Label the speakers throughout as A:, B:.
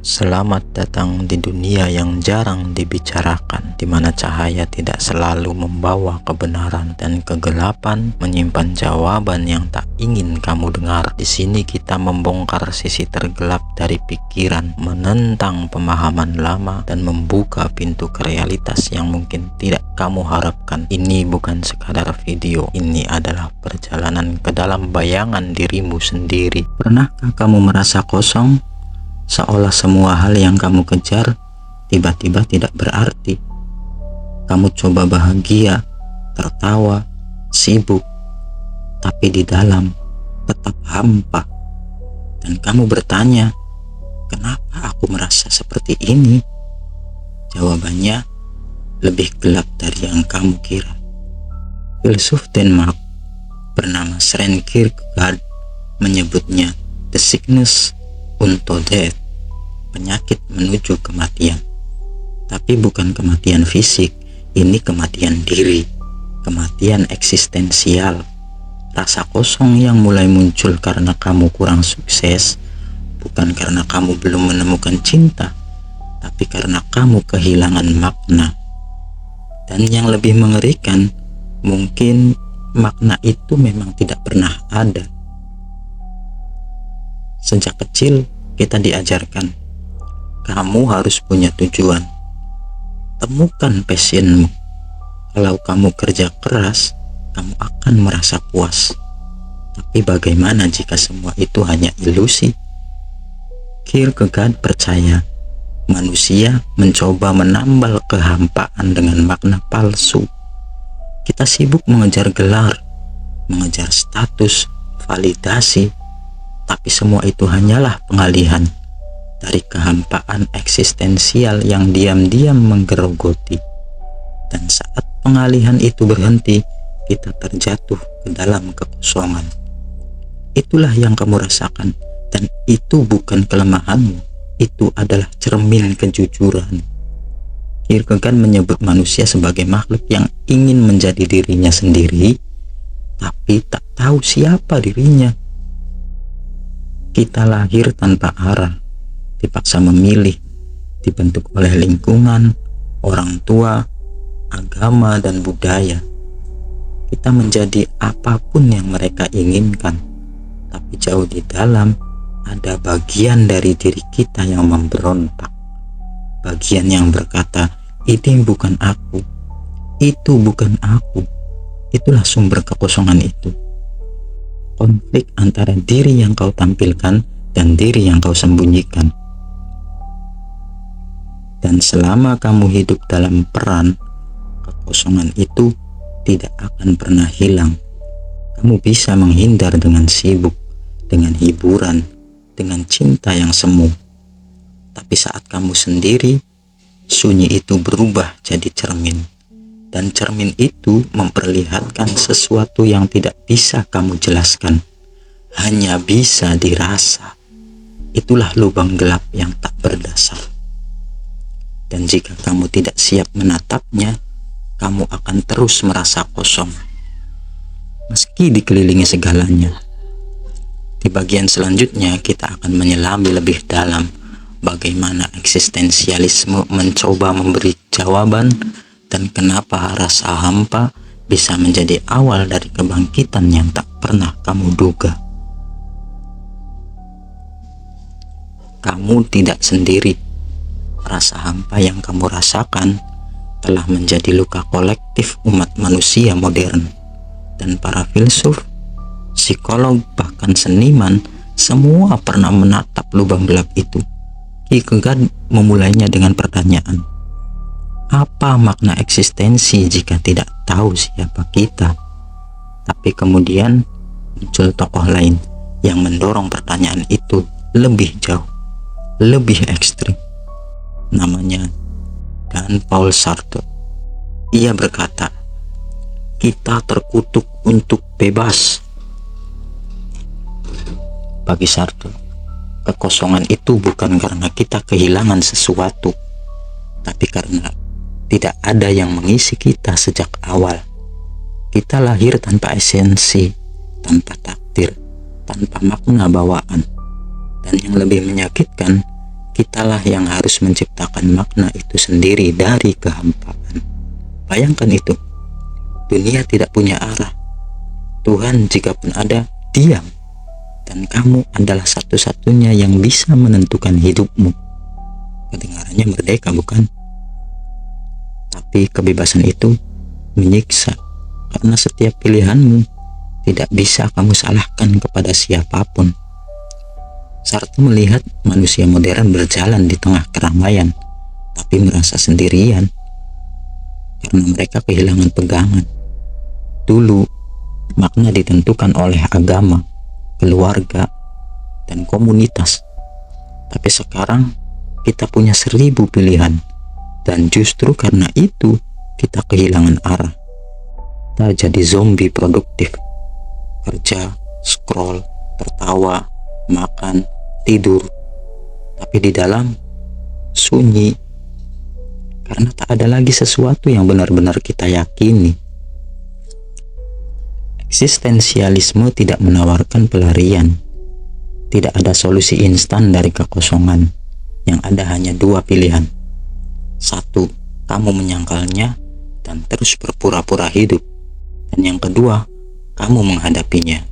A: Selamat datang di dunia yang jarang dibicarakan, di mana cahaya tidak selalu membawa kebenaran dan kegelapan menyimpan jawaban yang tak ingin kamu dengar. Di sini kita membongkar sisi tergelap dari pikiran, menentang pemahaman lama, dan membuka pintu ke realitas yang mungkin tidak kamu harapkan. Ini bukan sekadar video, ini adalah perjalanan ke dalam bayangan dirimu sendiri. Pernahkah kamu merasa kosong? Seolah semua hal yang kamu kejar tiba-tiba tidak berarti. Kamu coba bahagia, tertawa, sibuk, tapi di dalam tetap hampa. Dan kamu bertanya, kenapa aku merasa seperti ini? Jawabannya lebih gelap dari yang kamu kira. Filsuf Denmark bernama Søren Kierkegaard menyebutnya the sickness unto death, penyakit menuju kematian. Tapi bukan kematian fisik, ini kematian diri, kematian eksistensial. Rasa kosong yang mulai muncul karena kamu kurang sukses, bukan karena kamu belum menemukan cinta, tapi karena kamu kehilangan makna. Dan yang lebih mengerikan, mungkin makna itu memang tidak pernah ada. Sejak kecil kita diajarkan, kamu harus punya tujuan. Temukan passionmu. Kalau kamu kerja keras, kamu akan merasa puas. Tapi bagaimana jika semua itu hanya ilusi? Kierkegaard percaya, manusia mencoba menambal kehampaan dengan makna palsu. Kita sibuk mengejar gelar, mengejar status, validasi, tapi semua itu hanyalah pengalihan dari kehampaan eksistensial yang diam-diam menggerogoti. Dan saat pengalihan itu berhenti, kita terjatuh ke dalam kekosongan. Itulah yang kamu rasakan, dan itu bukan kelemahanmu, itu adalah cermin kejujuran. Kierkegaard menyebut manusia sebagai makhluk yang ingin menjadi dirinya sendiri, tapi tak tahu siapa dirinya. Kita lahir tanpa arah, dipaksa memilih, dibentuk oleh lingkungan, orang tua, agama, dan budaya. Kita menjadi apapun yang mereka inginkan, tapi jauh di dalam ada bagian dari diri kita yang memberontak. Bagian yang berkata, ini bukan aku, itu bukan aku. Itulah sumber kekosongan itu. Konflik antara diri yang kau tampilkan dan diri yang kau sembunyikan. Dan selama kamu hidup dalam peran, kekosongan itu tidak akan pernah hilang. Kamu bisa menghindar dengan sibuk, dengan hiburan, dengan cinta yang semu. Tapi saat kamu sendiri, sunyi itu berubah jadi cermin. Dan cermin itu memperlihatkan sesuatu yang tidak bisa kamu jelaskan, hanya bisa dirasa. Itulah lubang gelap yang tak berdasar. Dan jika kamu tidak siap menatapnya, kamu akan terus merasa kosong, meski dikelilingi segalanya. Di bagian selanjutnya kita akan menyelami lebih dalam bagaimana eksistensialisme mencoba memberi jawaban, dan kenapa rasa hampa bisa menjadi awal dari kebangkitan yang tak pernah kamu duga. Kamu tidak sendiri. Rasa hampa yang kamu rasakan telah menjadi luka kolektif umat manusia modern. Dan para filsuf, psikolog, bahkan seniman, semua pernah menatap lubang gelap itu. Kierkegaard memulainya dengan pertanyaan, apa makna eksistensi jika tidak tahu siapa kita? Tapi kemudian muncul tokoh lain yang mendorong pertanyaan itu lebih jauh, lebih ekstrim. Namanya Jean-Paul Sartre. Ia berkata, kita terkutuk untuk bebas. Bagi Sartre, kekosongan itu bukan karena kita kehilangan sesuatu, tapi karena tidak ada yang mengisi kita sejak awal. Kita lahir tanpa esensi, tanpa takdir, tanpa makna bawaan. Dan yang lebih menyakitkan, Kitalah yang harus menciptakan makna itu sendiri dari kehampaan. Bayangkan itu, dunia tidak punya arah. Tuhan jika pun ada, diam. Dan kamu adalah satu-satunya yang bisa menentukan hidupmu. Kedengarannya merdeka, bukan? Tapi kebebasan itu menyiksa, karena setiap pilihanmu tidak bisa kamu salahkan kepada siapapun. Sartre melihat manusia modern berjalan di tengah keramaian, tapi merasa sendirian karena mereka kehilangan pegangan. Dulu, makna ditentukan oleh agama, keluarga, dan komunitas. Tapi sekarang kita punya 1000 pilihan, dan justru karena itu kita kehilangan arah. Kita jadi zombie produktif, kerja, scroll, tertawa, makan, tidur, tapi di dalam sunyi, karena tak ada lagi sesuatu yang benar-benar kita yakini. Eksistensialisme tidak menawarkan pelarian. Tidak ada solusi instan dari kekosongan. Yang ada hanya 2 pilihan. 1, kamu menyangkalnya dan terus berpura-pura hidup. Dan yang kedua, kamu menghadapinya,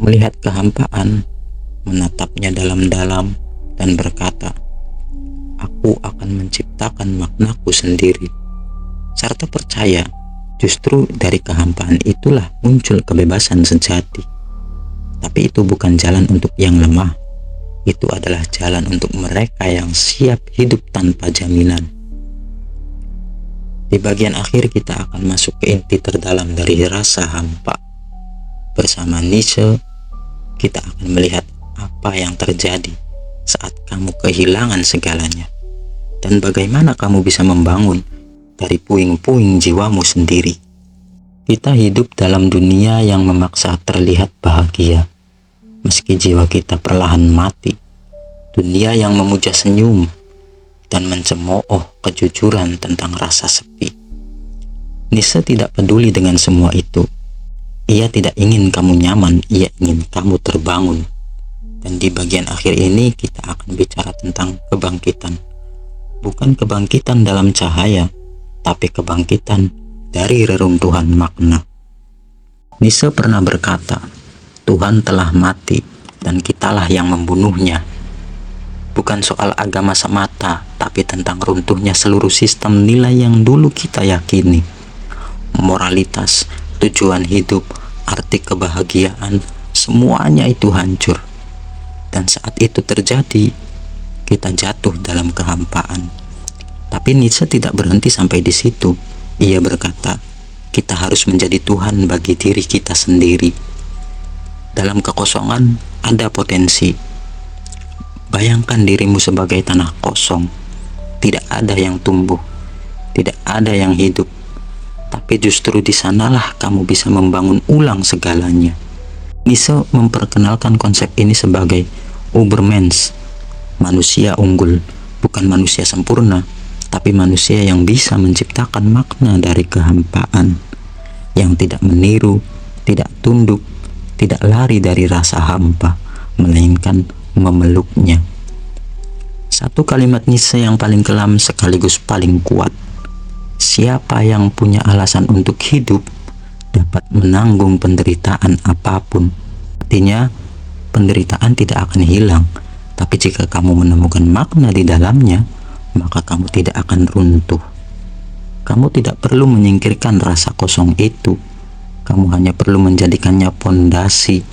A: melihat kehampaan, menatapnya dalam-dalam, dan berkata, aku akan menciptakan maknaku sendiri. Sartre percaya, justru dari kehampaan itulah muncul kebebasan sejati. Tapi itu bukan jalan untuk yang lemah. Itu adalah jalan untuk mereka yang siap hidup tanpa jaminan. Di bagian akhir kita akan masuk ke inti terdalam dari rasa hampa. Bersama Nietzsche, kita akan melihat apa yang terjadi saat kamu kehilangan segalanya, dan bagaimana kamu bisa membangun dari puing-puing jiwamu sendiri. Kita hidup dalam dunia yang memaksa terlihat bahagia, meski jiwa kita perlahan mati. Dunia yang memuja senyum dan mencemooh kejujuran tentang rasa sepi. Nietzsche tidak peduli dengan semua itu. Ia tidak ingin kamu nyaman, ia ingin kamu terbangun. Dan di bagian akhir ini kita akan bicara tentang kebangkitan. Bukan kebangkitan dalam cahaya, tapi kebangkitan dari reruntuhan makna. Nietzsche pernah berkata, Tuhan telah mati dan kitalah yang membunuhnya. Bukan soal agama semata, tapi tentang runtuhnya seluruh sistem nilai yang dulu kita yakini. Moralitas, tujuan hidup, arti kebahagiaan, semuanya itu hancur. Dan saat itu terjadi, kita jatuh dalam kehampaan. Tapi Nietzsche tidak berhenti sampai di situ. Ia berkata, kita harus menjadi Tuhan bagi diri kita sendiri. Dalam kekosongan ada potensi. Bayangkan dirimu sebagai tanah kosong. Tidak ada yang tumbuh, tidak ada yang hidup. Tapi justru di sanalah kamu bisa membangun ulang segalanya. Nietzsche memperkenalkan konsep ini sebagai Ubermensch, manusia unggul, bukan manusia sempurna, tapi manusia yang bisa menciptakan makna dari kehampaan, yang tidak meniru, tidak tunduk, tidak lari dari rasa hampa, melainkan memeluknya. Satu kalimat Nietzsche yang paling kelam sekaligus paling kuat. Siapa yang punya alasan untuk hidup dapat menanggung penderitaan apapun. Artinya, penderitaan tidak akan hilang, tapi jika kamu menemukan makna di dalamnya, maka kamu tidak akan runtuh. Kamu tidak perlu menyingkirkan rasa kosong itu. Kamu hanya perlu menjadikannya pondasi.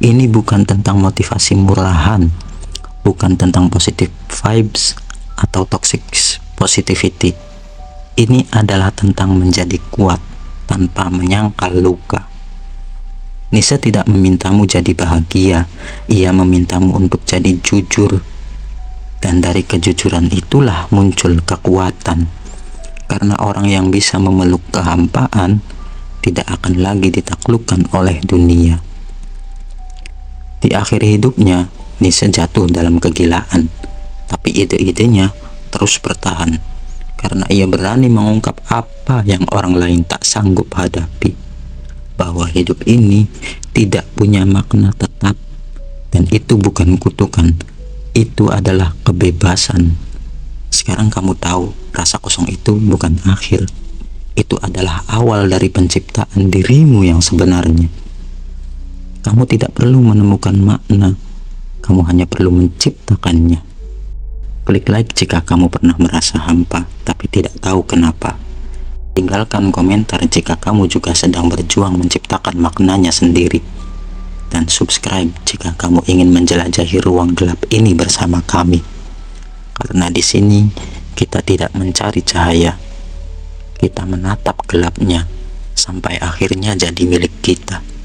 A: Ini bukan tentang motivasi murahan, bukan tentang positive vibes atau toxic positivity. Ini adalah tentang menjadi kuat tanpa menyangkal luka. Nietzsche tidak memintamu jadi bahagia, ia memintamu untuk jadi jujur. Dan dari kejujuran itulah muncul kekuatan. Karena orang yang bisa memeluk kehampaan tidak akan lagi ditaklukkan oleh dunia. Di akhir hidupnya, Nietzsche jatuh dalam kegilaan, tapi ide-idenya terus bertahan karena ia berani mengungkap apa yang orang lain tak sanggup hadapi, bahwa hidup ini tidak punya makna tetap, dan itu bukan kutukan, itu adalah kebebasan. Sekarang kamu tahu, rasa kosong itu bukan akhir. Itu adalah awal dari penciptaan dirimu yang sebenarnya. Kamu tidak perlu menemukan makna, kamu hanya perlu menciptakannya. Klik like jika kamu pernah merasa hampa tapi tidak tahu kenapa. Tinggalkan komentar jika kamu juga sedang berjuang menciptakan maknanya sendiri. Dan subscribe jika kamu ingin menjelajahi ruang gelap ini bersama kami. Karena di sini kita tidak mencari cahaya, kita menatap gelapnya sampai akhirnya jadi milik kita.